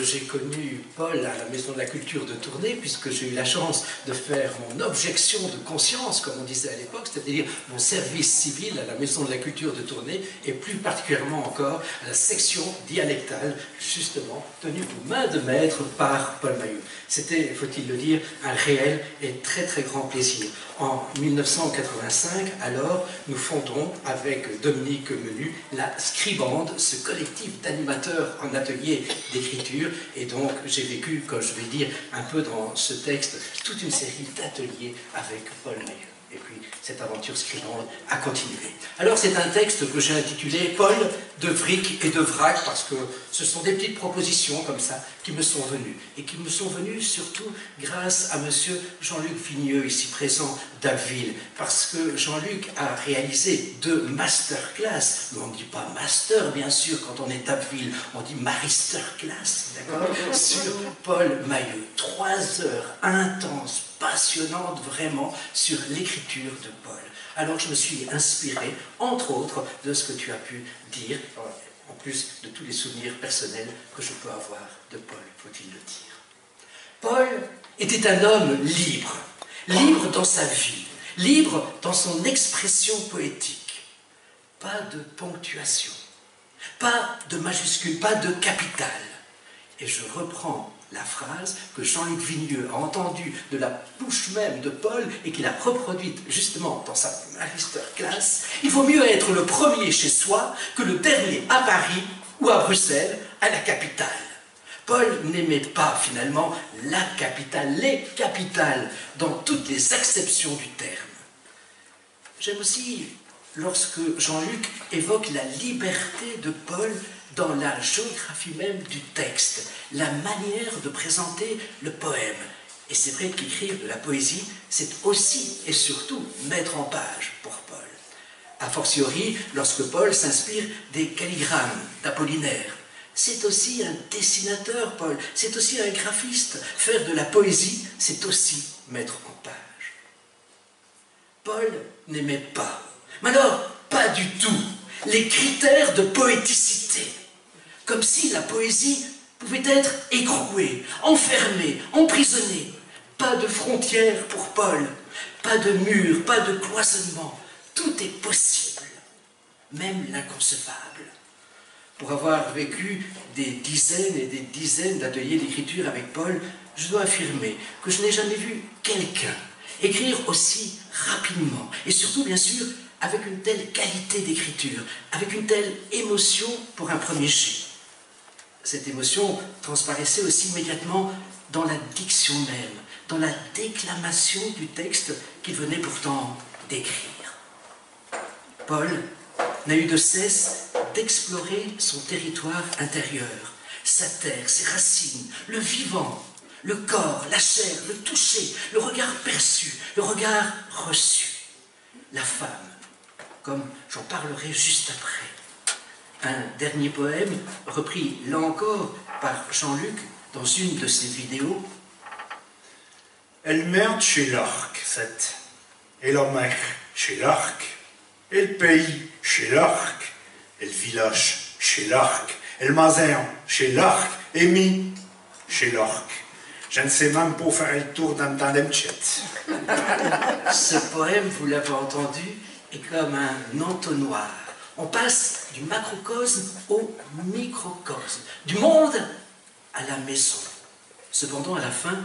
j'ai connu Paul à la Maison de la Culture de Tournai, puisque j'ai eu la chance de faire mon objection de conscience, comme on disait à l'époque, c'est-à-dire mon service civil à la Maison de la Culture de Tournai, et plus particulièrement encore à la section dialectale, justement, tenue aux mains de maître par Paul Mahieu. C'était, faut-il le dire, un réel et très très grand plaisir. En 1985, alors, nous fondons avec Dominique Menu la Scribande, ce collectif d'animateurs en atelier d'écriture, et donc j'ai vécu, comme je vais dire un peu dans ce texte, toute une série d'ateliers avec Paul Mahieu. Et puis cette aventure scribande a continué. Alors c'est un texte que j'ai intitulé Paul de Vric et de Vrac, parce que ce sont des petites propositions comme ça qui me sont venues. Et qui me sont venues surtout grâce à monsieur Jean-Luc Vigneux, ici présent d'Abbeville. Parce que Jean-Luc a réalisé 2 masterclass. Mais on ne dit pas master, bien sûr, quand on est d'Abbeville, on dit maristerclass, d'accord, sur Paul Mahieu. 3 heures intenses, passionnante vraiment sur l'écriture de Paul. Alors je me suis inspiré, entre autres, de ce que tu as pu dire, en plus de tous les souvenirs personnels que je peux avoir de Paul, faut-il le dire. Paul était un homme libre, libre dans sa vie, libre dans son expression poétique. Pas de ponctuation, pas de majuscule, pas de capitale. Et je reprends la phrase que Jean-Luc Vigneux a entendue de la bouche même de Paul et qu'il a reproduite justement dans sa masterclass. Il vaut mieux être le premier chez soi que le dernier à Paris ou à Bruxelles, à la capitale. Paul n'aimait pas finalement la capitale, les capitales, dans toutes les acceptions du terme. J'aime aussi lorsque Jean-Luc évoque la liberté de Paul dans la géographie même du texte, la manière de présenter le poème. Et c'est vrai qu'écrire de la poésie, c'est aussi et surtout mettre en page pour Paul. A fortiori, lorsque Paul s'inspire des calligrammes d'Apollinaire. C'est aussi un dessinateur, Paul, c'est aussi un graphiste. Faire de la poésie, c'est aussi mettre en page. Paul n'aimait pas, mais alors, pas du tout, les critères de poéticité. Comme si la poésie pouvait être écrouée, enfermée, emprisonnée. Pas de frontières pour Paul, pas de murs, pas de cloisonnement. Tout est possible, même l'inconcevable. Pour avoir vécu des dizaines et des dizaines d'ateliers d'écriture avec Paul, je dois affirmer que je n'ai jamais vu quelqu'un écrire aussi rapidement, et surtout, bien sûr, avec une telle qualité d'écriture, avec une telle émotion pour un premier jet. Cette émotion transparaissait aussi immédiatement dans la diction même, dans la déclamation du texte qu'il venait pourtant d'écrire. Paul n'a eu de cesse d'explorer son territoire intérieur, sa terre, ses racines, le vivant, le corps, la chair, le toucher, le regard perçu, le regard reçu, la femme, comme j'en parlerai juste après. Un dernier poème, repris là encore par Jean-Luc dans une de ses vidéos. Elle meurt chez l'Arc, cette, et la mer chez l'Arc, et le pays chez l'Arc, et le village chez l'Arc, et le magasin chez l'Arc, et mi chez l'Arc. Je ne sais même pas faire le tour d'un tandem chat. Ce poème, vous l'avez entendu, est comme un entonnoir. On passe du macrocosme au microcosme, du monde à la maison. Cependant, à la fin,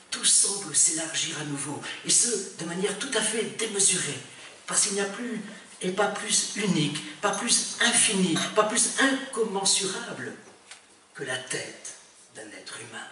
tout semble s'élargir à nouveau, et ce, de manière tout à fait démesurée, parce qu'il n'y a plus et pas plus unique, pas plus infini, pas plus incommensurable que la tête d'un être humain.